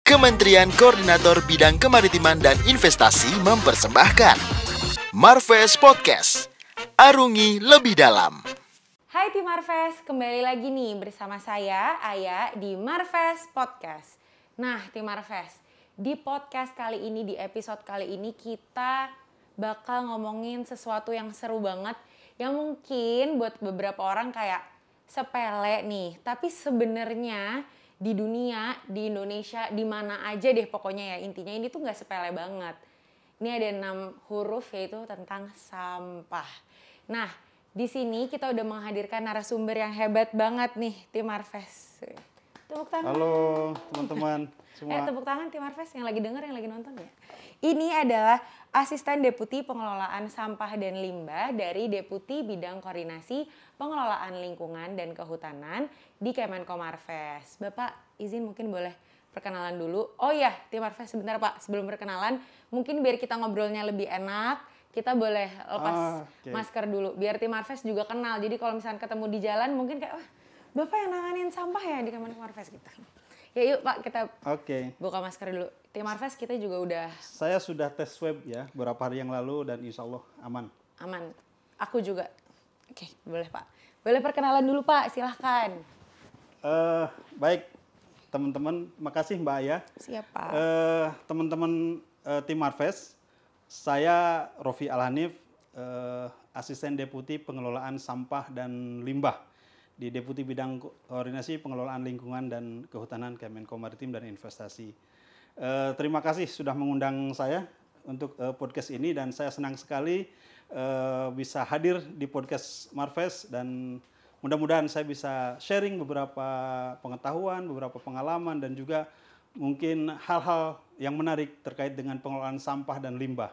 Kementerian Koordinator Bidang Kemaritiman dan Investasi mempersembahkan Marves Podcast. Arungi lebih dalam. Hai tim Marves, kembali lagi nih bersama saya, Aya, di Marves Podcast. Nah tim Marves, di podcast kali ini, di episode kali ini kita bakal ngomongin sesuatu yang seru banget. Yang mungkin buat beberapa orang kayak sepele nih, tapi sebenarnya di dunia, di Indonesia, di mana aja deh pokoknya ya, intinya ini tuh gak sepele banget. Ini ada 6 huruf yaitu tentang sampah. Nah, di sini kita udah menghadirkan narasumber yang hebat banget nih, tim Marves. Tepuk tangan. Halo teman-teman semua. Tepuk tangan tim Marves yang lagi denger, yang lagi nonton ya. Ini adalah Asisten Deputi Pengelolaan Sampah dan Limbah dari Deputi Bidang Koordinasi Pengelolaan Lingkungan dan Kehutanan di Kemenko Marves. Bapak izin mungkin boleh perkenalan dulu. Oh iya, tim Marves sebentar Pak, sebelum perkenalan mungkin biar kita ngobrolnya lebih enak, kita boleh lepas masker dulu biar tim Marves juga kenal. Jadi kalau misalnya ketemu di jalan mungkin kayak, wah Bapak yang nanganin sampah ya di Kemenko Marves gitu. Ya yuk Pak, kita buka masker dulu. Tim Marves kita juga udah... Saya sudah tes swab ya beberapa hari yang lalu dan insya Allah aman. Aman. Aku juga. Oke, boleh Pak. Boleh perkenalan dulu Pak, silahkan. Baik teman-teman, makasih Mbak Aya. Siap Pak. Teman-teman tim Marves, saya Rofi Alhanif, Asisten Deputi Pengelolaan Sampah dan Limbah di Deputi Bidang Koordinasi Pengelolaan Lingkungan dan Kehutanan Kemenko Maritim dan Investasi. Terima kasih sudah mengundang saya untuk podcast ini dan saya senang sekali bisa hadir di podcast Marves dan mudah-mudahan saya bisa sharing beberapa pengetahuan, beberapa pengalaman dan juga mungkin hal-hal yang menarik terkait dengan pengelolaan sampah dan limbah.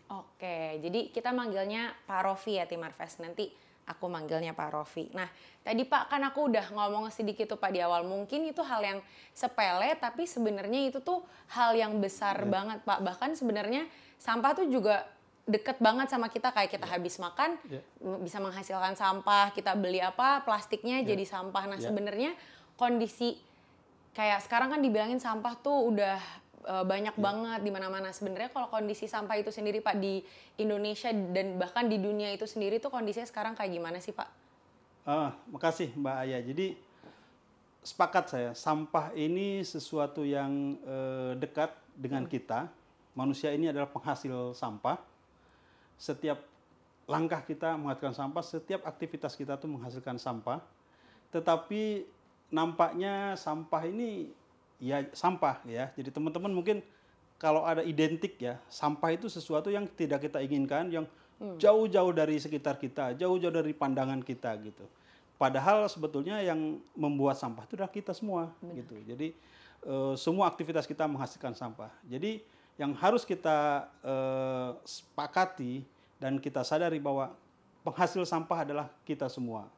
Oke, jadi kita manggilnya Pak Rofi ya tim Marves, nanti aku manggilnya Pak Rofi. Nah, tadi Pak kan aku udah ngomong sedikit tuh Pak di awal. Mungkin itu hal yang sepele, tapi sebenarnya itu tuh hal yang besar banget Pak. Bahkan sebenarnya sampah tuh juga deket banget sama kita. Kayak kita habis makan, bisa menghasilkan sampah. Kita beli apa, plastiknya jadi sampah. Nah sebenarnya kondisi kayak sekarang kan dibilangin sampah tuh udah banyak banget di mana-mana. Sebenarnya kalau kondisi sampah itu sendiri Pak di Indonesia dan bahkan di dunia itu sendiri tuh kondisinya sekarang kayak gimana sih Pak? Makasih Mbak Aya. Jadi sepakat saya, sampah ini sesuatu yang dekat dengan kita. Manusia ini adalah penghasil sampah. Setiap langkah kita menghasilkan sampah, setiap aktivitas kita tuh menghasilkan sampah. Tetapi nampaknya sampah ini ya sampah ya. Jadi teman-teman mungkin kalau ada identik ya, sampah itu sesuatu yang tidak kita inginkan, yang jauh-jauh dari sekitar kita, jauh-jauh dari pandangan kita gitu. Padahal sebetulnya yang membuat sampah itu adalah kita semua gitu. Jadi semua aktivitas kita menghasilkan sampah. Jadi yang harus kita sepakati dan kita sadari bahwa penghasil sampah adalah kita semua.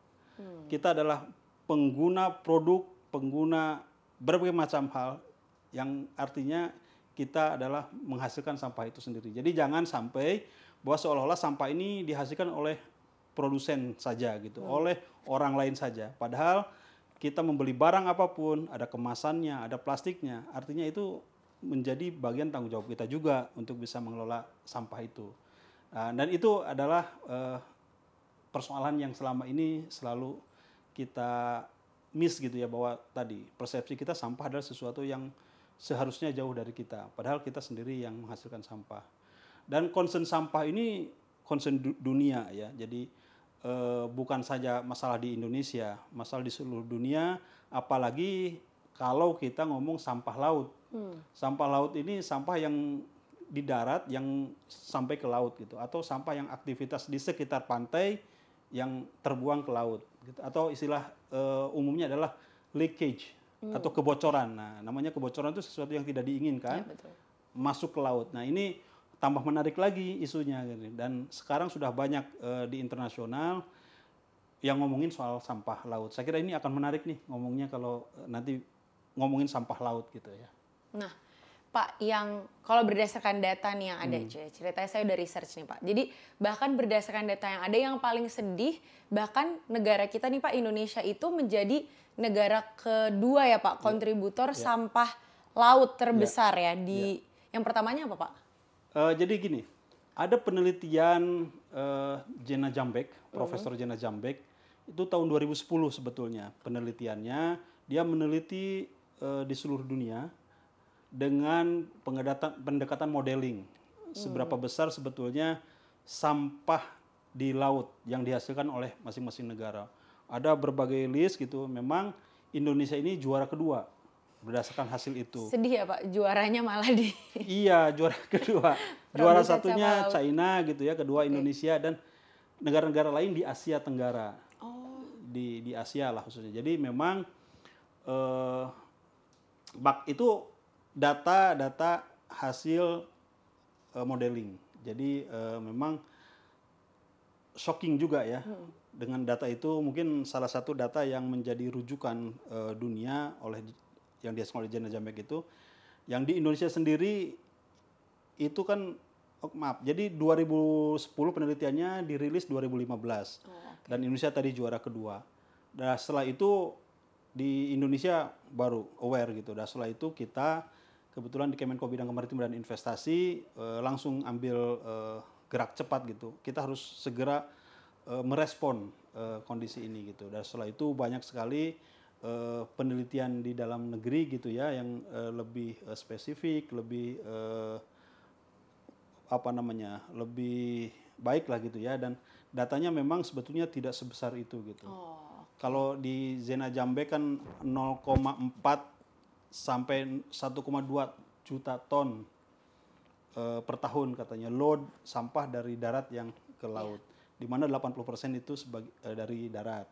Kita adalah pengguna produk, pengguna berbagai macam hal yang artinya kita adalah menghasilkan sampah itu sendiri. Jadi jangan sampai bahwa seolah-olah sampah ini dihasilkan oleh produsen saja gitu, oleh orang lain saja. Padahal kita membeli barang apapun, ada kemasannya, ada plastiknya, artinya itu menjadi bagian tanggung jawab kita juga untuk bisa mengelola sampah itu. Dan itu adalah persoalan yang selama ini selalu kita miss gitu ya, bahwa tadi persepsi kita sampah adalah sesuatu yang seharusnya jauh dari kita, padahal kita sendiri yang menghasilkan sampah. Dan concern sampah ini concern dunia ya, jadi bukan saja masalah di Indonesia, masalah di seluruh dunia, apalagi kalau kita ngomong sampah laut. Sampah laut ini sampah yang di darat yang sampai ke laut gitu, atau sampah yang aktivitas di sekitar pantai yang terbuang ke laut gitu. Atau istilah umumnya adalah leakage atau kebocoran. Nah, namanya kebocoran itu sesuatu yang tidak diinginkan masuk ke laut. Nah, ini tambah menarik lagi isunya gitu. Dan sekarang sudah banyak di internasional yang ngomongin soal sampah laut. Saya kira ini akan menarik nih ngomongnya kalau nanti ngomongin sampah laut gitu ya. Nah, Pak, yang kalau berdasarkan data nih yang ada, ceritanya saya udah research nih Pak. Jadi bahkan berdasarkan data yang ada, yang paling sedih, bahkan negara kita nih Pak, Indonesia itu menjadi negara kedua ya Pak, kontributor sampah laut terbesar ya di yang pertamanya apa Pak? Jadi gini, ada penelitian Jena Jambek, Profesor Jena Jambek, itu tahun 2010 sebetulnya penelitiannya. Dia meneliti di seluruh dunia dengan pendekatan modeling. Seberapa besar sebetulnya sampah di laut yang dihasilkan oleh masing-masing negara. Ada berbagai list gitu, memang Indonesia ini juara kedua berdasarkan hasil itu. Sedih ya Pak, juaranya malah di... Iya, juara kedua. Juara satunya China gitu ya, kedua Indonesia, dan negara-negara lain di Asia Tenggara. Di Asia lah khususnya. Jadi memang itu data hasil modeling. Jadi memang shocking juga ya. Dengan data itu mungkin salah satu data yang menjadi rujukan dunia yang dihasilkan oleh Jena Jambek itu. Yang di Indonesia sendiri itu kan jadi 2010 penelitiannya dirilis 2015. Dan Indonesia tadi juara kedua. Dan setelah itu di Indonesia baru aware gitu. Dan setelah itu kita kebetulan di Kemenko Bidang Kemaritiman dan Investasi langsung ambil gerak cepat gitu. Kita harus segera merespon kondisi ini gitu. Dan setelah itu banyak sekali penelitian di dalam negeri gitu ya yang lebih spesifik, lebih lebih baik lah gitu ya, dan datanya memang sebetulnya tidak sebesar itu gitu. Kalau di Jena Jambek kan 0,4 sampai 1,2 juta ton per tahun katanya load sampah dari darat yang ke laut, di mana 80% itu dari darat.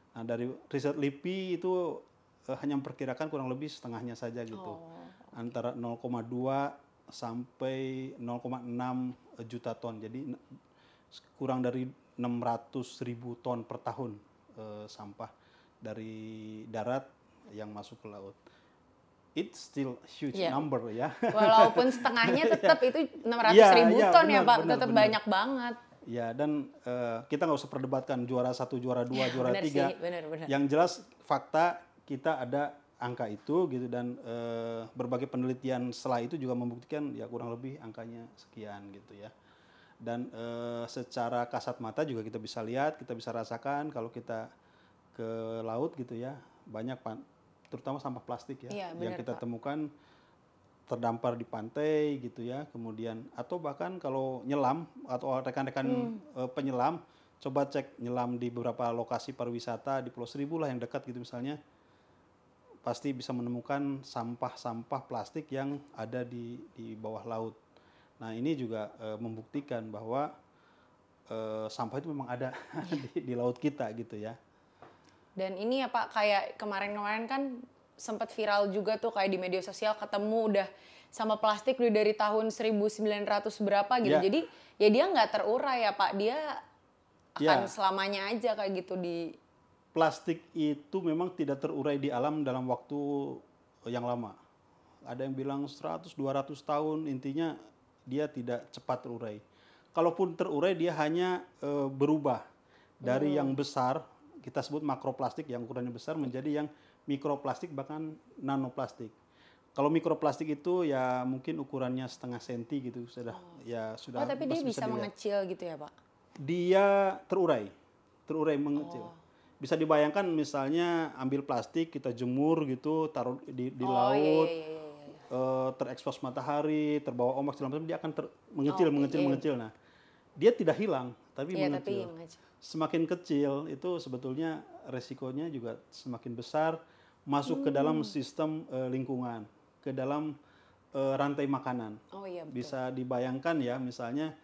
Nah, dari riset LIPI itu hanya memperkirakan kurang lebih setengahnya saja gitu, antara 0,2 sampai 0,6 juta ton. Jadi kurang dari 600.000 ton per tahun sampah dari darat yang masuk ke laut. It's still huge number ya. Walaupun setengahnya tetap itu 600.000 ton ya Pak, tetap banyak banget. Ya, dan kita nggak usah perdebatkan juara 1, juara 2, juara 3. Sih, bener. Yang jelas fakta kita ada angka itu gitu, dan berbagai penelitian setelah itu juga membuktikan ya kurang lebih angkanya sekian gitu ya. Dan secara kasat mata juga kita bisa lihat, kita bisa rasakan kalau kita ke laut gitu ya, banyak terutama sampah plastik ya, yang kita temukan terdampar di pantai gitu ya. Kemudian atau bahkan kalau nyelam atau rekan-rekan penyelam coba cek nyelam di beberapa lokasi pariwisata di Pulau Seribu lah yang dekat gitu misalnya, pasti bisa menemukan sampah-sampah plastik yang ada di bawah laut. Nah, ini juga membuktikan bahwa sampah itu memang ada di laut kita gitu ya. Dan ini ya Pak, kayak kemarin-kemarin kan sempat viral juga tuh kayak di media sosial, ketemu udah sama plastik udah dari tahun 1900 berapa gitu. Jadi ya dia nggak terurai ya Pak, dia akan selamanya aja kayak gitu di... Plastik itu memang tidak terurai di alam dalam waktu yang lama. Ada yang bilang 100-200 tahun, intinya dia tidak cepat terurai. Kalaupun terurai dia hanya berubah dari yang besar, kita sebut makroplastik yang ukurannya besar, menjadi yang mikroplastik bahkan nanoplastik. Kalau mikroplastik itu ya mungkin ukurannya setengah senti gitu sudah sudah. Tapi dia bisa mengecil gitu ya Pak? Dia terurai mengecil. Bisa dibayangkan misalnya ambil plastik kita jemur gitu, taruh di laut, terekspos matahari, terbawa ombak segala macam, dia akan mengecil. Nah, dia tidak hilang tapi mengecil. Semakin kecil itu sebetulnya resikonya juga semakin besar masuk ke dalam sistem lingkungan, ke dalam rantai makanan. Bisa dibayangkan ya misalnya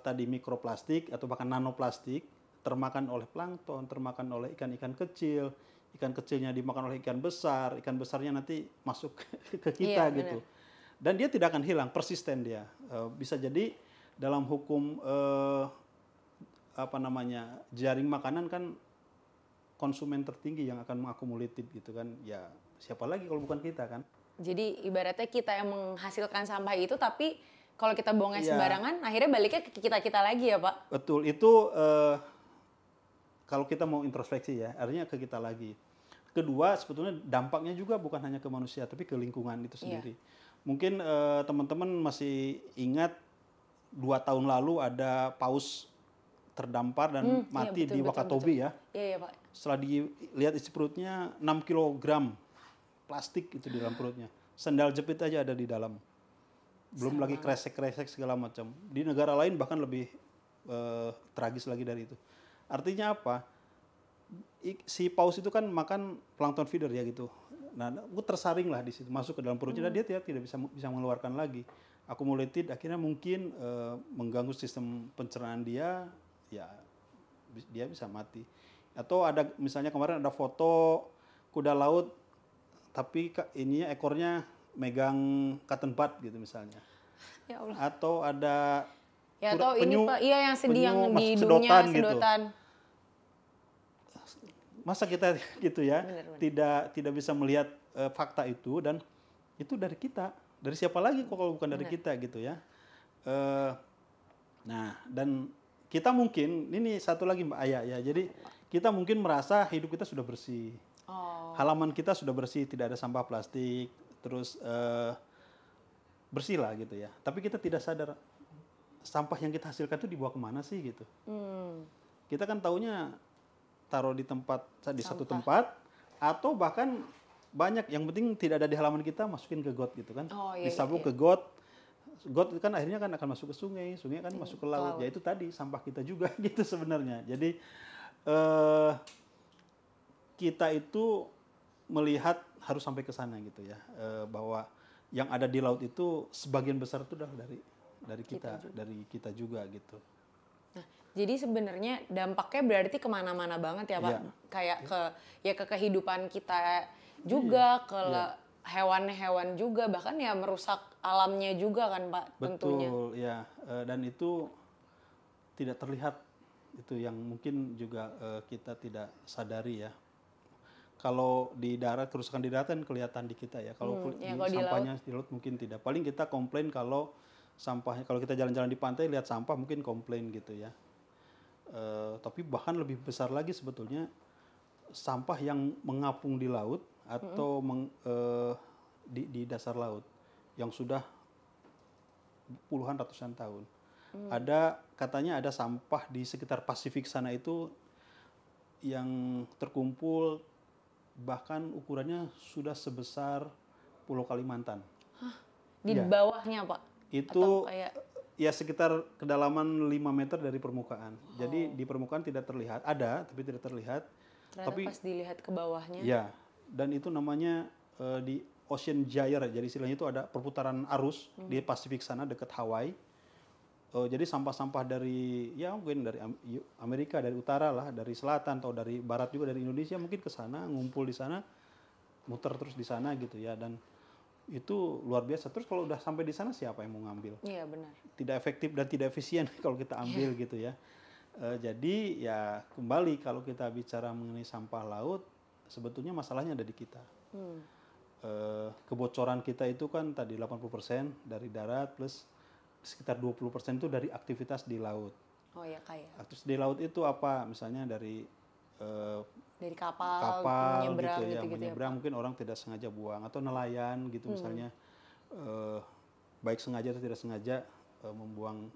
tadi mikroplastik atau bahkan nanoplastik termakan oleh plankton, termakan oleh ikan-ikan kecil, ikan kecilnya dimakan oleh ikan besarnya nanti masuk ke kita gitu. Dan dia tidak akan hilang, persisten dia. Bisa jadi dalam hukum jaring makanan kan konsumen tertinggi yang akan mengakumulatif gitu kan. Ya siapa lagi kalau bukan kita kan. Jadi ibaratnya kita yang menghasilkan sampah itu, tapi kalau kita buangnya sembarangan akhirnya baliknya ke kita-kita lagi ya Pak. Betul, itu kalau kita mau introspeksi ya, artinya ke kita lagi. kedua sebetulnya dampaknya juga bukan hanya ke manusia tapi ke lingkungan itu sendiri. Mungkin teman-teman masih ingat 2 tahun lalu ada paus terdampar dan mati di Wakatobi ya. Iya, Pak. Setelah dilihat isi perutnya 6 kilogram plastik itu di dalam perutnya. Sendal jepit aja ada di dalam. Belum lagi kresek-kresek segala macam. Di negara lain bahkan lebih tragis lagi dari itu. Artinya apa? Si paus itu kan makan plankton feeder ya gitu. Nah, aku tersaring lah di situ, masuk ke dalam perutnya dan dia tidak bisa mengeluarkan lagi. Accumulated akhirnya mungkin mengganggu sistem pencernaan dia, ya dia bisa mati. Atau ada misalnya kemarin ada foto kuda laut tapi ininya ekornya megang cotton bud gitu misalnya. Ya Allah. Atau ada ya atau ini Pak, iya yang sedih yang di hidungnya sedotan. Gitu. Masa kita gitu ya, Bener. tidak bisa melihat fakta itu dan itu dari kita. Dari siapa lagi kok kalau bukan dari kita gitu ya. Nah, dan kita mungkin ini satu lagi Mbak Aya ya. Jadi kita mungkin merasa hidup kita sudah bersih. Halaman kita sudah bersih, tidak ada sampah plastik, terus bersih lah gitu ya. Tapi kita tidak sadar sampah yang kita hasilkan itu dibawa kemana sih gitu. Kita kan taunya taruh di tempat di satu tempat atau bahkan banyak yang penting tidak ada di halaman kita masukin ke got gitu kan. Disabuk ke got. Got itu kan akhirnya kan akan masuk ke sungai, sungai kan masuk ke laut. Ya itu tadi sampah kita juga gitu sebenarnya. Jadi kita itu melihat harus sampai ke sana gitu ya, bahwa yang ada di laut itu sebagian besar itu adalah dari kita juga gitu. Nah, jadi sebenarnya dampaknya berarti kemana-mana banget ya Pak, kayak ke kehidupan kita juga, ke hewan-hewan juga, bahkan ya merusak alamnya juga kan Pak tentunya. Betul ya, dan itu tidak terlihat itu yang mungkin juga kita tidak sadari ya. Kalau di darat, kerusakan di darat kan kelihatan di kita ya. Kalau sampahnya di laut mungkin tidak. Paling kita komplain kalau sampahnya, kalau kita jalan-jalan di pantai lihat sampah mungkin komplain gitu ya. Tapi bahkan lebih besar lagi sebetulnya sampah yang mengapung di laut atau di dasar laut yang sudah puluhan ratusan tahun. Katanya ada sampah di sekitar Pasifik sana itu yang terkumpul bahkan ukurannya sudah sebesar Pulau Kalimantan. Di bawahnya Pak? Itu ya sekitar kedalaman 5 meter dari permukaan. Jadi di permukaan tidak terlihat, ada tapi tidak terlihat. Tapi pas dilihat ke bawahnya. Ya, dan itu namanya di Ocean Gyre. Jadi istilahnya itu ada perputaran arus di Pasifik sana dekat Hawaii. Jadi sampah-sampah dari ya mungkin dari Amerika, dari utara lah, dari selatan atau dari barat juga dari Indonesia mungkin ke sana, ngumpul di sana, muter terus di sana gitu ya, dan itu luar biasa. Terus kalau udah sampai di sana siapa yang mau ngambil? Iya benar. Tidak efektif dan tidak efisien kalau kita ambil gitu ya. Jadi ya kembali kalau kita bicara mengenai sampah laut, sebetulnya masalahnya ada di kita. Kebocoran kita itu kan tadi 80% dari darat plus sekitar 20% itu dari aktivitas di laut. Oh ya kayak. Aktivitas di laut itu apa? Misalnya dari kapal menyeberang, gitu ya, menyeberang mungkin orang tidak sengaja buang atau nelayan gitu misalnya baik sengaja atau tidak sengaja membuang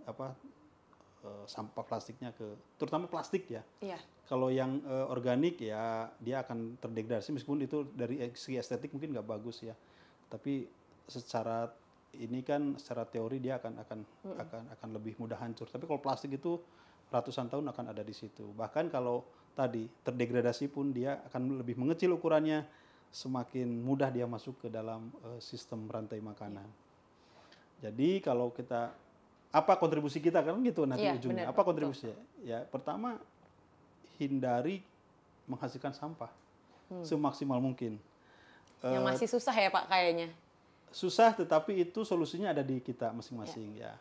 sampah plastiknya terutama plastik ya. Iya. Kalau yang organik ya dia akan terdegradasi meskipun itu dari segi estetik mungkin nggak bagus ya. Tapi secara teori dia akan lebih mudah hancur. Tapi kalau plastik itu ratusan tahun akan ada di situ. Bahkan kalau tadi terdegradasi pun dia akan lebih mengecil ukurannya, semakin mudah dia masuk ke dalam sistem rantai makanan. Jadi kalau kita apa kontribusi kita kan gitu nanti ujungnya. Apa kontribusinya? Ya pertama hindari menghasilkan sampah semaksimal mungkin. Yang masih susah ya Pak kayaknya. Susah, tetapi itu solusinya ada di kita masing-masing ya.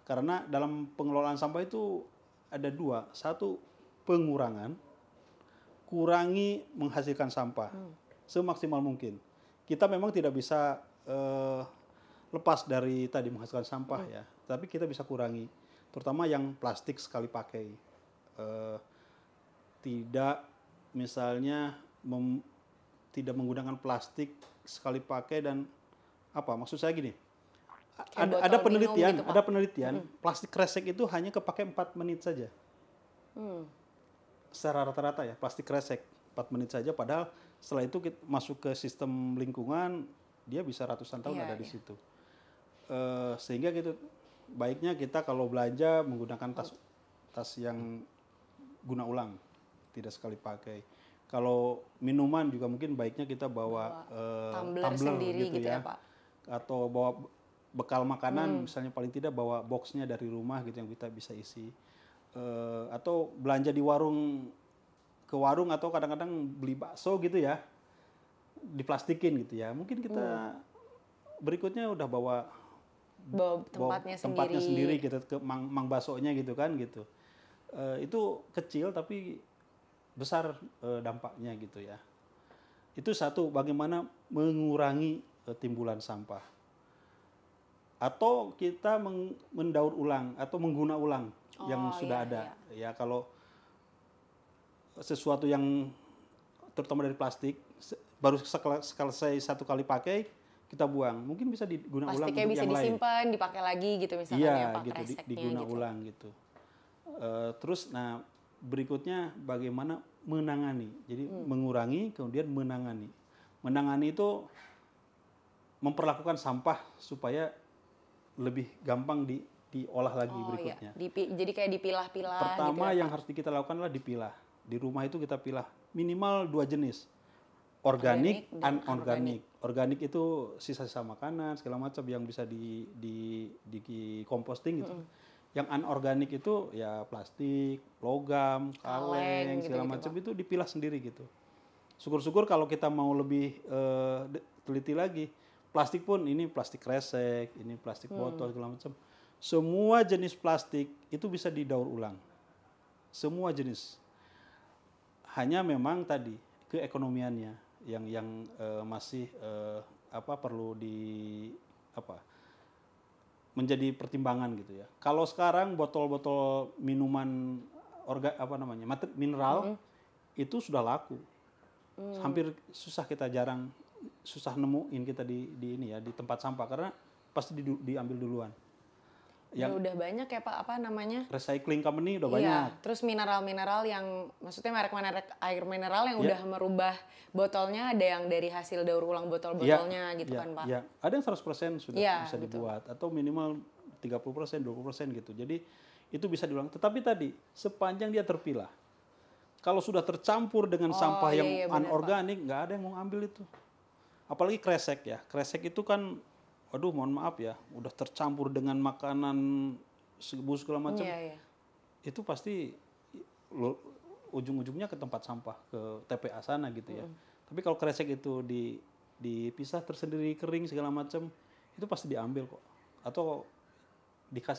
Karena dalam pengelolaan sampah itu ada dua. Satu, pengurangan. Kurangi menghasilkan sampah semaksimal mungkin. Kita memang tidak bisa lepas dari tadi menghasilkan sampah ya. Tapi kita bisa kurangi. Terutama yang plastik sekali pakai. Tidak misalnya tidak menggunakan plastik sekali pakai dan maksud saya gini, Kayak ada botol minum penelitian, gitu, Pak. ada penelitian plastik kresek itu hanya kepake 4 menit saja. Secara rata-rata ya, plastik kresek 4 menit saja, padahal setelah itu kita masuk ke sistem lingkungan, dia bisa ratusan tahun ada di situ. Sehingga gitu, baiknya kita kalau belanja menggunakan tas yang guna ulang, tidak sekali pakai. Kalau minuman juga mungkin baiknya kita bawa tumbler sendiri gitu ya, Pak. Atau bawa bekal makanan, misalnya paling tidak bawa boxnya dari rumah gitu yang kita bisa isi. Atau belanja di ke warung atau kadang-kadang beli bakso gitu ya, diplastikin gitu ya. Mungkin kita berikutnya udah bawa tempatnya sendiri gitu, ke mang baksonya gitu kan gitu. Itu kecil tapi besar dampaknya gitu ya. Itu satu, bagaimana mengurangi timbulan sampah. Atau kita mendaur ulang atau mengguna ulang yang sudah ada. Ya, kalau sesuatu yang terutama dari plastik baru selesai satu kali pakai, kita buang. Mungkin bisa diguna ulang untuk yang lain. Plastiknya bisa disimpan, dipakai lagi gitu misalnya ya, Pak, gitu, kreseknya diguna gitu. ulang gitu. Terus berikutnya bagaimana menangani. Jadi mengurangi kemudian menangani. Menangani itu memperlakukan sampah supaya lebih gampang diolah lagi berikutnya. Jadi kayak dipilah-pilah. Pertama gitu ya, yang harus kita lakukan adalah dipilah. Di rumah itu kita pilah minimal 2 jenis. Organik dan anorganik. Organik itu sisa-sisa makanan segala macam yang bisa di composting gitu. Yang anorganik itu ya plastik, logam, kaleng segala macam itu dipilah sendiri gitu. Syukur-syukur kalau kita mau lebih teliti lagi, plastik pun ini plastik kresek, ini plastik botol segala macam. Semua jenis plastik itu bisa didaur ulang. Semua jenis. Hanya memang tadi keekonomiannya yang masih perlu menjadi pertimbangan gitu ya. Kalau sekarang botol-botol minuman mineral itu sudah laku. Hampir susah nemuin kita di tempat sampah karena pasti diambil duluan. Udah banyak ya, Pak, recycling company udah iya, banyak. Terus mineral-mineral yang maksudnya merek air mineral yang udah merubah botolnya, ada yang dari hasil daur ulang botol-botolnya gitu kan, Pak. Iya, ada yang 100% sudah bisa dibuat atau minimal 30%, 20% gitu. Jadi itu bisa diulang. Tetapi tadi sepanjang dia terpilah. Kalau sudah tercampur dengan sampah yang anorganik, nggak ada yang mau ambil itu. Apalagi kresek ya. Kresek itu kan, waduh mohon maaf ya, udah tercampur dengan makanan segala macam. Itu pasti ujung-ujungnya ke tempat sampah, ke TPA sana gitu ya. Tapi kalau kresek itu dipisah tersendiri, kering segala macam, itu pasti diambil kok. Atau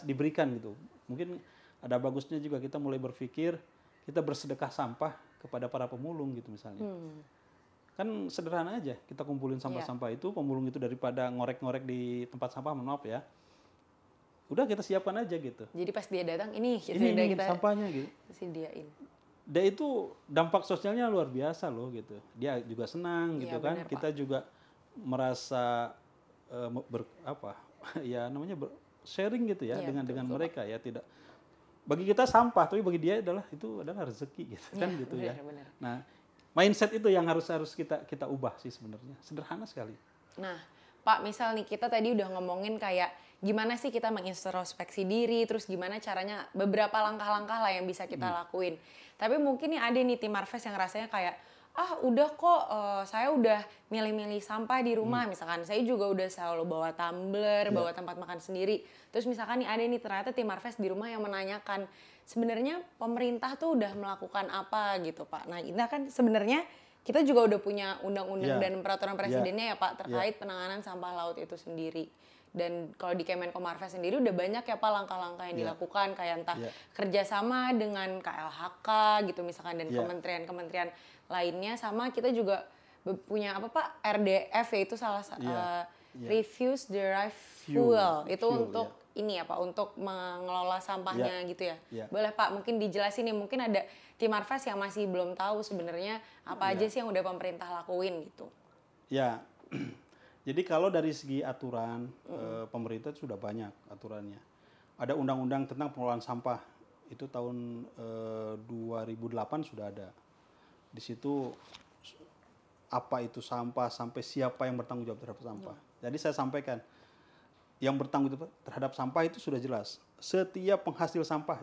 diberikan gitu. Mungkin ada bagusnya juga kita mulai berpikir, kita bersedekah sampah kepada para pemulung gitu misalnya. Kan sederhana aja, kita kumpulin sampah-sampah itu, pemulung itu daripada ngorek-ngorek di tempat sampah, maaf ya, udah kita siapkan aja gitu. Jadi pas dia datang, ini kita sampahnya gitu. Sediain. Dan itu dampak sosialnya luar biasa loh gitu. Dia juga senang gitu kan. Bener, kita Pak. juga merasa sharing gitu ya dengan mereka ya, tidak. Bagi kita sampah, tapi bagi dia itu adalah rezeki gitu kan gitu ya. Bener. Nah, mindset itu yang harus kita ubah sih sebenarnya. Sederhana sekali. Nah, Pak, misal nih kita tadi udah ngomongin kayak gimana sih kita mengintrospeksi diri, terus gimana caranya, beberapa langkah-langkah lah yang bisa kita lakuin. Tapi mungkin nih ada nih tim Marves yang rasanya kayak, udah kok saya udah milih-milih sampah di rumah. Misalkan saya juga udah selalu bawa tumbler, bawa tempat makan sendiri. Terus misalkan nih ada nih ternyata tim Marves di rumah yang menanyakan, sebenarnya pemerintah tuh udah melakukan apa gitu, Pak. Nah, ini kan sebenarnya kita juga udah punya undang-undang dan peraturan presidennya ya, Pak, terkait penanganan sampah laut itu sendiri. Dan kalau di Kemenko Marves sendiri udah banyak ya, Pak, langkah-langkah yang dilakukan, kayak entah kerjasama dengan KLHK gitu misalkan, dan kementerian-kementerian lainnya, sama kita juga punya Pak, RDF, yaitu salah Refuse Derived Fuel. Itu untuk ini ya, Pak, untuk mengelola sampahnya gitu ya. Boleh, Pak, mungkin dijelasin nih, mungkin ada tim Marves yang masih belum tahu sebenarnya apa aja sih yang udah pemerintah lakuin gitu. Ya, jadi kalau dari segi aturan, pemerintah sudah banyak aturannya. Ada undang-undang tentang pengelolaan sampah, itu tahun 2008 sudah ada. Di situ apa itu sampah, sampai siapa yang bertanggung jawab terhadap sampah. Jadi saya sampaikan, yang bertanggung jawab terhadap sampah itu sudah jelas. Setiap penghasil sampah,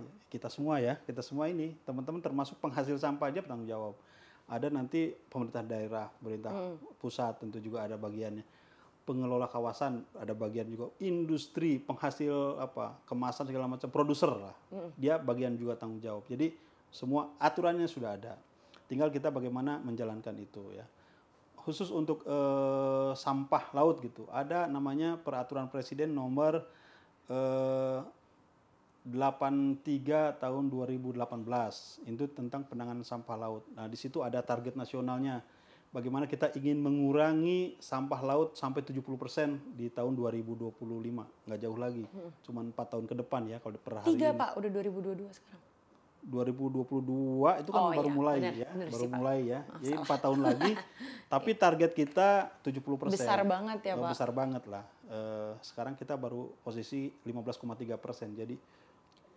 ya, kita semua ini, teman-teman termasuk penghasil sampah, dia bertanggung jawab. Ada nanti pemerintah daerah, pemerintah pusat tentu juga ada bagiannya. Pengelola kawasan ada bagian juga. Industri, penghasil kemasan segala macam, produser lah. Dia bagian juga tanggung jawab. Jadi semua aturannya sudah ada. Tinggal kita bagaimana menjalankan itu ya. Khusus untuk sampah laut gitu, ada namanya peraturan presiden nomor 83 tahun 2018 itu tentang penanganan sampah laut. Nah di situ ada target nasionalnya, bagaimana kita ingin mengurangi sampah laut sampai 70% di tahun 2025, nggak jauh lagi, cuma 4 tahun ke depan ya kalau per hari 3 ini. Pak, udah 2022 sekarang. 2022 itu kan baru mulai ya, bener baru sih, Pak. mulai ya. Jadi 4 tahun lagi, tapi target kita 70%. Besar banget ya, Pak. Besar banget lah. Sekarang kita baru posisi 15,3%. Jadi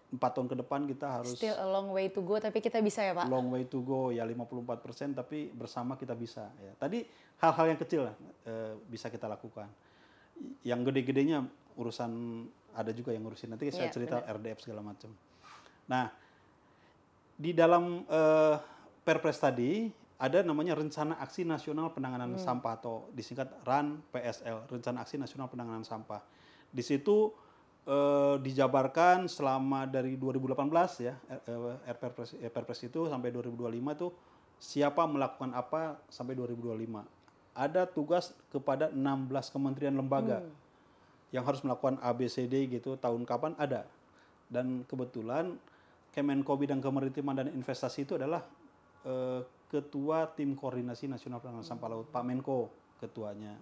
4 tahun ke depan kita harus Still a long way to go, tapi kita bisa ya Pak? long way to go ya, 54%, tapi bersama kita bisa ya. Tadi hal-hal yang kecil lah bisa kita lakukan. Yang gede-gedenya urusan ada juga yang ngurusin, nanti saya cerita bener. RDF segala macam. Nah, di dalam Perpres tadi ada namanya Rencana Aksi Nasional Penanganan Sampah atau disingkat RAN PSL, Rencana Aksi Nasional Penanganan Sampah. Di situ dijabarkan selama dari 2018 ya, Perpres itu sampai 2025 itu siapa melakukan apa sampai 2025. Ada tugas kepada 16 kementerian lembaga yang harus melakukan ABCD gitu, tahun kapan ada. Dan kebetulan Kemenko Bidang Kemaritiman dan Investasi itu adalah Ketua Tim Koordinasi Nasional Penanganan Sampah Laut, Pak Menko ketuanya.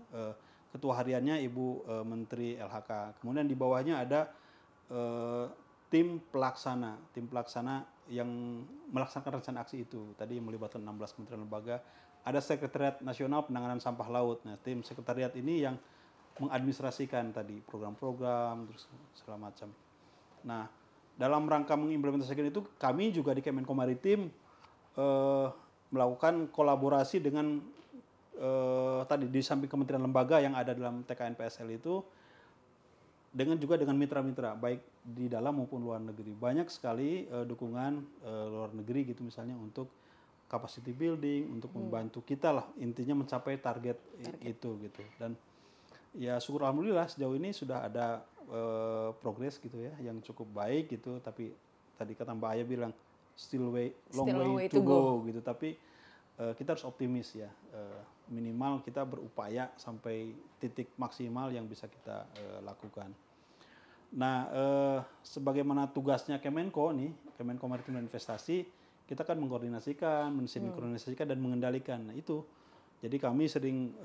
Ketua hariannya Ibu Menteri LHK. Kemudian di bawahnya ada tim pelaksana yang melaksanakan rencana aksi itu. Tadi melibatkan 16 kementerian lembaga. Ada Sekretariat Nasional Penanganan Sampah Laut. Nah, tim sekretariat ini yang mengadministrasikan tadi program-program terus segala macam. Nah, dalam rangka mengimplementasikan itu, kami juga di Kemenko Maritim melakukan kolaborasi dengan tadi di samping kementerian lembaga yang ada dalam TKN PSL itu, dengan juga dengan mitra-mitra baik di dalam maupun luar negeri. Banyak sekali dukungan luar negeri gitu misalnya untuk capacity building, untuk membantu kita lah intinya mencapai target itu gitu. Dan ya syukur alhamdulillah sejauh ini sudah ada progres gitu ya yang cukup baik gitu. Tapi tadi kata Mbak Aya bilang long way to go gitu. Tapi kita harus optimis ya, minimal kita berupaya sampai titik maksimal yang bisa kita lakukan. Nah, sebagaimana tugasnya Kemenko nih, Kemenko Maritim dan Investasi, kita kan mengkoordinasikan, mensinkronisasikan dan mengendalikan. Nah, itu. Jadi kami sering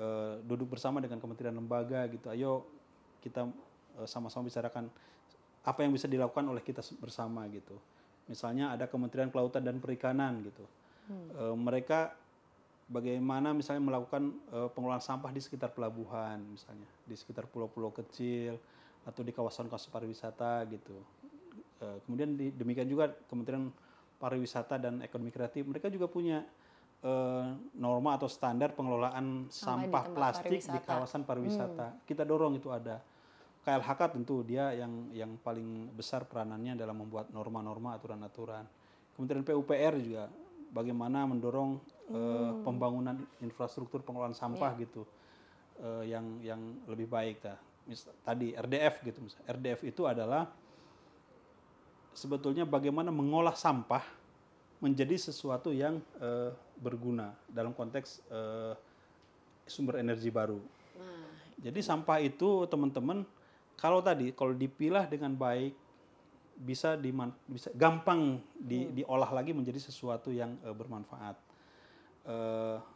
duduk bersama dengan kementerian lembaga gitu. Ayo kita sama-sama bicarakan apa yang bisa dilakukan oleh kita bersama gitu. Misalnya ada Kementerian Kelautan dan Perikanan gitu. Mereka bagaimana misalnya melakukan pengelolaan sampah di sekitar pelabuhan misalnya, di sekitar pulau-pulau kecil atau di kawasan-kawasan pariwisata gitu. Kemudian demikian juga Kementerian Pariwisata dan Ekonomi Kreatif, mereka juga punya norma atau standar pengelolaan sampah plastik di kawasan pariwisata. Kita dorong itu ada. KLHK tentu dia yang paling besar peranannya dalam membuat norma-norma, aturan-aturan. Kementerian PUPR juga bagaimana mendorong pembangunan infrastruktur pengelolaan sampah gitu yang lebih baik. Tadi RDF gitu, misalnya. RDF itu adalah sebetulnya bagaimana mengolah sampah menjadi sesuatu yang berguna dalam konteks sumber energi baru. Jadi sampah itu teman-teman kalau dipilah dengan baik bisa gampang diolah lagi menjadi sesuatu yang bermanfaat.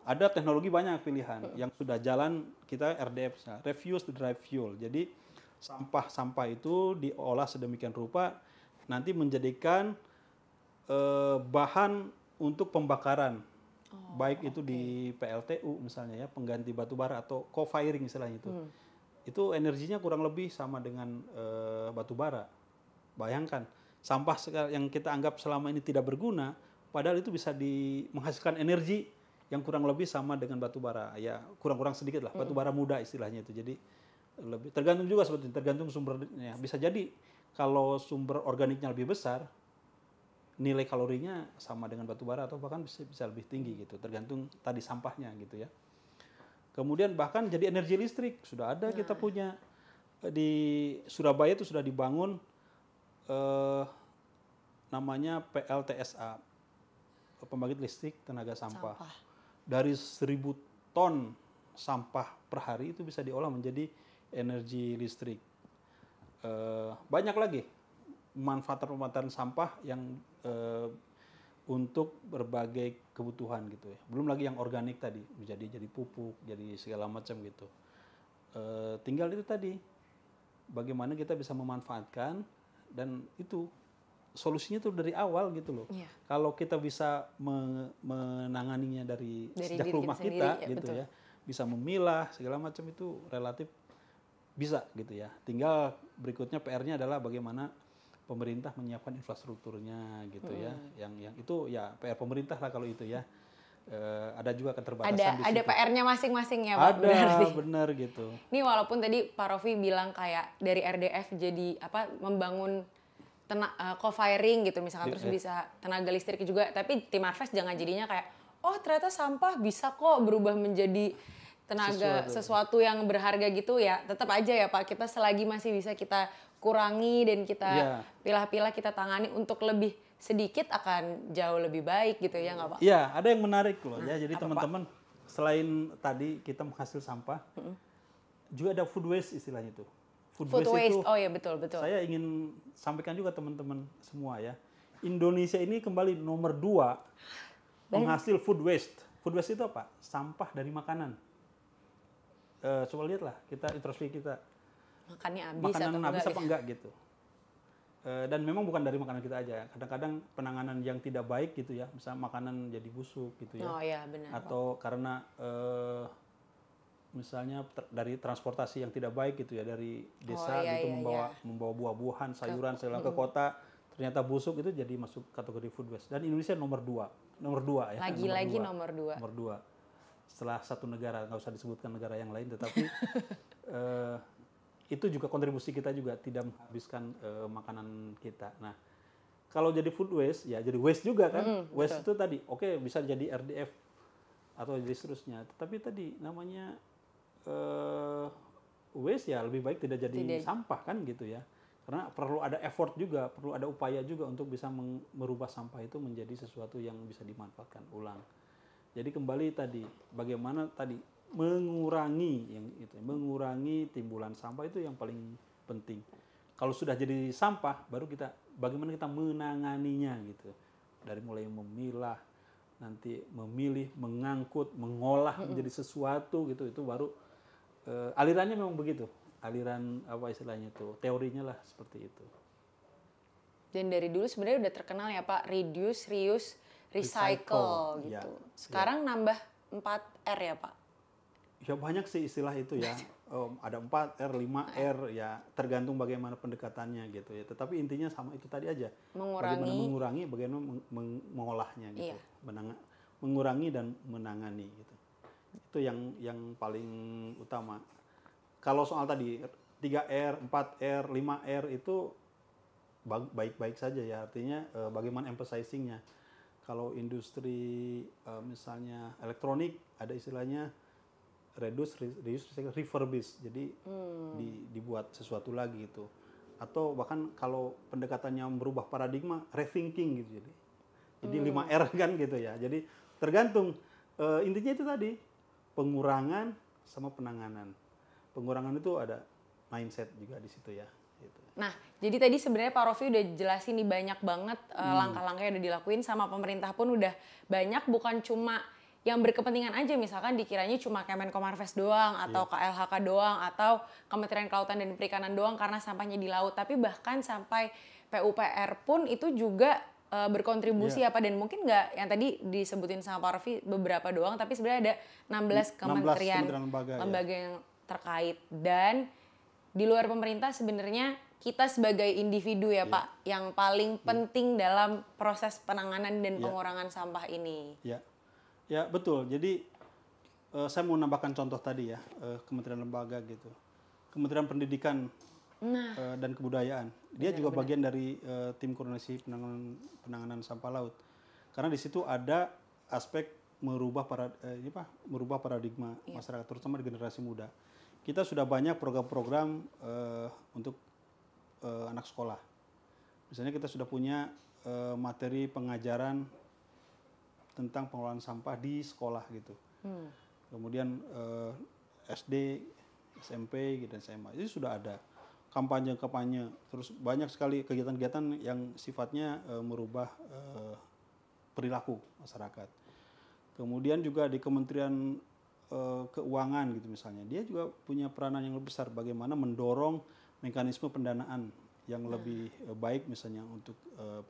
Ada teknologi banyak pilihan yang sudah jalan, kita RDF, refuse to drive fuel. Jadi sampah-sampah itu diolah sedemikian rupa nanti menjadikan bahan untuk pembakaran. Baik itu di PLTU misalnya ya, pengganti batu bara atau co-firing istilahnya itu. Itu energinya kurang lebih sama dengan batu bara. Bayangkan, sampah yang kita anggap selama ini tidak berguna, padahal itu bisa menghasilkan energi yang kurang lebih sama dengan batu bara. Ya, kurang-kurang sedikit lah, batu bara muda istilahnya itu. Jadi lebih tergantung juga sebetulnya, tergantung sumbernya. Bisa jadi kalau sumber organiknya lebih besar, nilai kalorinya sama dengan batu bara atau bahkan bisa lebih tinggi gitu, tergantung tadi sampahnya gitu ya. Kemudian bahkan jadi energi listrik sudah ada, kita punya di Surabaya itu sudah dibangun namanya PLTSA, pembangkit listrik tenaga sampah. Dari 1.000 ton sampah per hari itu bisa diolah menjadi energi listrik. Banyak lagi manfaat-manfaatan sampah yang untuk berbagai kebutuhan gitu ya. Belum lagi yang organik tadi, jadi pupuk, jadi segala macam gitu. Tinggal itu tadi, bagaimana kita bisa memanfaatkan, dan itu solusinya tuh dari awal gitu loh. Iya. Kalau kita bisa menanganinya dari sejak rumah kita sendiri, gitu ya, bisa memilah segala macam itu relatif bisa gitu ya. Tinggal berikutnya PR-nya adalah bagaimana pemerintah menyiapkan infrastrukturnya gitu ya, yang itu ya PR pemerintah lah kalau itu ya. Ada juga keterbatasan di situ. Ada PR-nya masing-masing ya Pak? Ada, benar gitu. Ini walaupun tadi Pak Rofi bilang kayak dari RDF jadi membangun co-firing gitu misalkan, terus bisa tenaga listrik juga, tapi tim Marves jangan jadinya kayak ternyata sampah bisa kok berubah menjadi tenaga sesuatu yang berharga gitu ya. Tetap aja ya Pak, kita selagi masih bisa kita kurangi dan kita pilah-pilah, kita tangani untuk lebih sedikit akan jauh lebih baik gitu ya nggak Pak? Iya, ada yang menarik loh ya. Jadi teman-teman, selain tadi kita menghasil sampah, juga ada food waste istilahnya itu. Food waste, oh ya betul. Saya ingin sampaikan juga teman-teman semua ya. Indonesia ini kembali nomor 2 penghasil food waste. Food waste itu apa? Sampah dari makanan. Coba lihatlah, kita introspeksi kita. Makanan habis apa enggak gitu. Dan memang bukan dari makanan kita aja. Kadang-kadang penanganan yang tidak baik gitu ya, misalnya makanan jadi busuk gitu ya. Oh iya benar. Atau karena misalnya dari transportasi yang tidak baik gitu ya, dari desa membawa buah-buahan, sayuran ke kota, ternyata busuk, itu jadi masuk kategori food waste. Dan Indonesia nomor 2 ya. Lagi-lagi nomor 2. Nomor 2. Setelah satu negara, nggak usah disebutkan negara yang lain, tetapi itu juga kontribusi kita juga tidak menghabiskan makanan kita. Nah, kalau jadi food waste, ya jadi waste juga kan. Waste itu tadi, bisa jadi RDF atau jadi seterusnya. Tetapi tadi namanya waste ya lebih baik tidak jadi sampah kan gitu ya. Karena perlu ada effort juga, perlu ada upaya juga untuk bisa merubah sampah itu menjadi sesuatu yang bisa dimanfaatkan ulang. Jadi kembali tadi, bagaimana tadi mengurangi timbulan sampah itu yang paling penting. Kalau sudah jadi sampah, baru bagaimana kita menanganinya gitu. Dari mulai memilah, nanti memilih, mengangkut, mengolah menjadi sesuatu gitu, itu baru alirannya memang begitu. Aliran apa istilahnya itu, teorinya lah seperti itu. Dan dari dulu sebenarnya udah terkenal ya Pak, reduce, reuse, recycle gitu. Ya, sekarang nambah 4R ya Pak? Ya banyak sih istilah itu ya. Ada 4R, 5R ya, tergantung bagaimana pendekatannya gitu ya. Tetapi intinya sama itu tadi aja. Bagaimana mengurangi, bagaimana mengolahnya gitu. Iya. Mengurangi dan menangani gitu. Itu yang paling utama. Kalau soal tadi 3R, 4R, 5R itu baik-baik saja ya. Artinya bagaimana emphasizing-nya. Kalau industri misalnya elektronik ada istilahnya reduce, reuse, refurbish. Jadi dibuat sesuatu lagi gitu. Atau bahkan kalau pendekatannya berubah paradigma, rethinking gitu. Jadi 5R kan gitu ya. Jadi tergantung intinya itu tadi, pengurangan sama penanganan. Pengurangan itu ada mindset juga di situ ya. Gitu. Nah, jadi tadi sebenarnya Pak Rofi udah jelasin nih banyak banget langkah-langkah yang udah dilakuin sama pemerintah pun udah banyak, bukan cuma yang berkepentingan aja, misalkan dikiranya cuma Kemenko Marves doang atau KLHK doang atau Kementerian Kelautan dan Perikanan doang karena sampahnya di laut, tapi bahkan sampai PUPR pun itu juga berkontribusi apa, dan mungkin nggak yang tadi disebutin sama Pak Rofi beberapa doang, tapi sebenarnya ada 16 kementerian lembaga yang terkait. Dan di luar pemerintah sebenarnya kita sebagai individu ya Pak yang paling penting dalam proses penanganan dan pengurangan sampah ini. Ya betul. Jadi saya mau nambahkan contoh tadi ya, kementerian lembaga gitu, Kementerian Pendidikan dan Kebudayaan. Dia juga bagian dari tim koordinasi penanganan sampah laut. Karena di situ ada aspek merubah paradigma masyarakat, terutama di generasi muda. Kita sudah banyak program-program untuk anak sekolah. Misalnya kita sudah punya materi pengajaran tentang pengelolaan sampah di sekolah gitu. Kemudian SD, SMP, gitu, SMA itu sudah ada kampanye, terus banyak sekali kegiatan-kegiatan yang sifatnya merubah perilaku masyarakat. Kemudian juga di Kementerian Keuangan gitu misalnya, dia juga punya peranan yang lebih besar bagaimana mendorong mekanisme pendanaan yang lebih baik misalnya untuk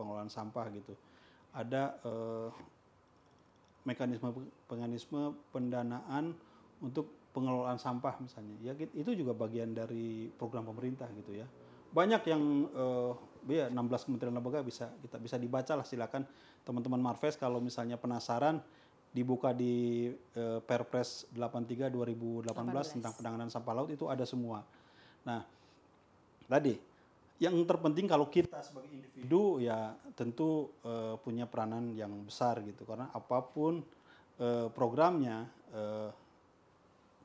pengelolaan sampah gitu. Ada mekanisme pendanaan untuk pengelolaan sampah misalnya, ya itu juga bagian dari program pemerintah gitu ya. Banyak yang 16 kementerian lembaga bisa dibaca lah, silakan teman-teman Marves kalau misalnya penasaran, dibuka di Perpres 83 2018 tentang penanganan sampah laut, itu ada semua. Nah, tadi yang terpenting kalau kita sebagai individu ya tentu punya peranan yang besar gitu, karena apapun programnya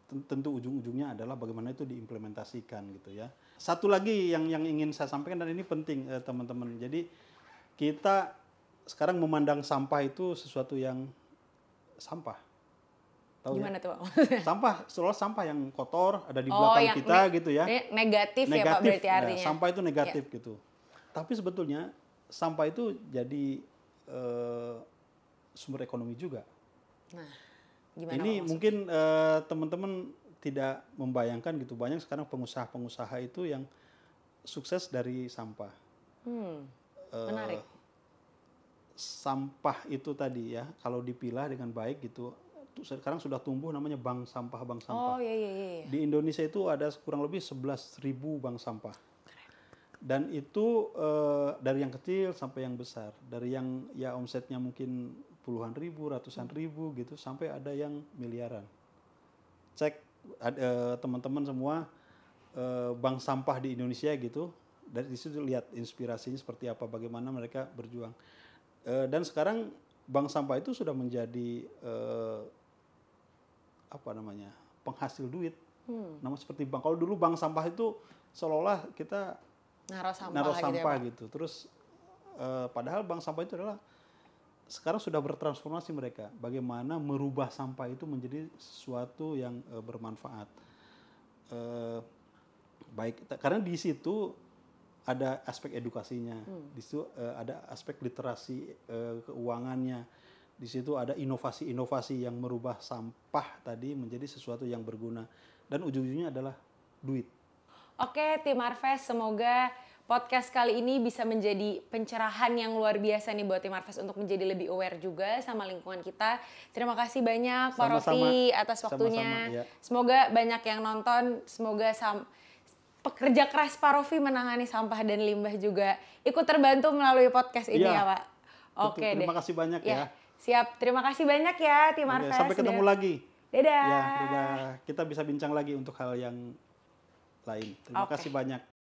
tentu ujung-ujungnya adalah bagaimana itu diimplementasikan gitu ya. Satu lagi yang ingin saya sampaikan, dan ini penting teman-teman. Jadi kita sekarang memandang sampah itu sesuatu yang sampah. Tahu gimana ya? tuh Pak? Sampah, seolah sampah yang kotor ada di belakang kita gitu ya. Negatif ya Pak berarti artinya. Nah, sampah itu negatif gitu. Tapi sebetulnya sampah itu jadi sumber ekonomi juga. Nah, gimana ini mungkin teman-teman tidak membayangkan gitu, banyak sekarang pengusaha-pengusaha itu yang sukses dari sampah. Menarik. Sampah itu tadi ya, kalau dipilah dengan baik gitu, sekarang sudah tumbuh namanya bank sampah. Oh iya. Di Indonesia itu ada kurang lebih 11.000 bank sampah. Dan itu dari yang kecil sampai yang besar, dari yang ya omsetnya mungkin puluhan ribu, ratusan ribu gitu, sampai ada yang miliaran. Cek teman-teman semua bank sampah di Indonesia gitu, dari situ lihat inspirasinya seperti apa, bagaimana mereka berjuang. Dan sekarang bank sampah itu sudah menjadi penghasil duit. Nama seperti bank. Kalau dulu bank sampah itu seolah-olah kita naruh sampah gitu. Terus padahal bank sampah itu adalah sekarang sudah bertransformasi mereka. Bagaimana merubah sampah itu menjadi sesuatu yang bermanfaat. Baik, karena di situ ada aspek edukasinya, di situ ada aspek literasi keuangannya, di situ ada inovasi-inovasi yang merubah sampah tadi menjadi sesuatu yang berguna, dan ujung-ujungnya adalah duit. Oke, tim Marves, semoga podcast kali ini bisa menjadi pencerahan yang luar biasa nih buat tim Marves untuk menjadi lebih aware juga sama lingkungan kita. Terima kasih banyak Pak Rofi atas waktunya. Semoga banyak yang nonton, semoga pekerja keras Pak Rofi menangani sampah dan limbah juga ikut terbantu melalui podcast ini ya Pak. Oke deh. Terima kasih banyak ya. Siap, terima kasih banyak ya tim Marves. Sampai ketemu lagi. Dadah. Ya, dadah. Kita bisa bincang lagi untuk hal yang lain. Terima kasih banyak.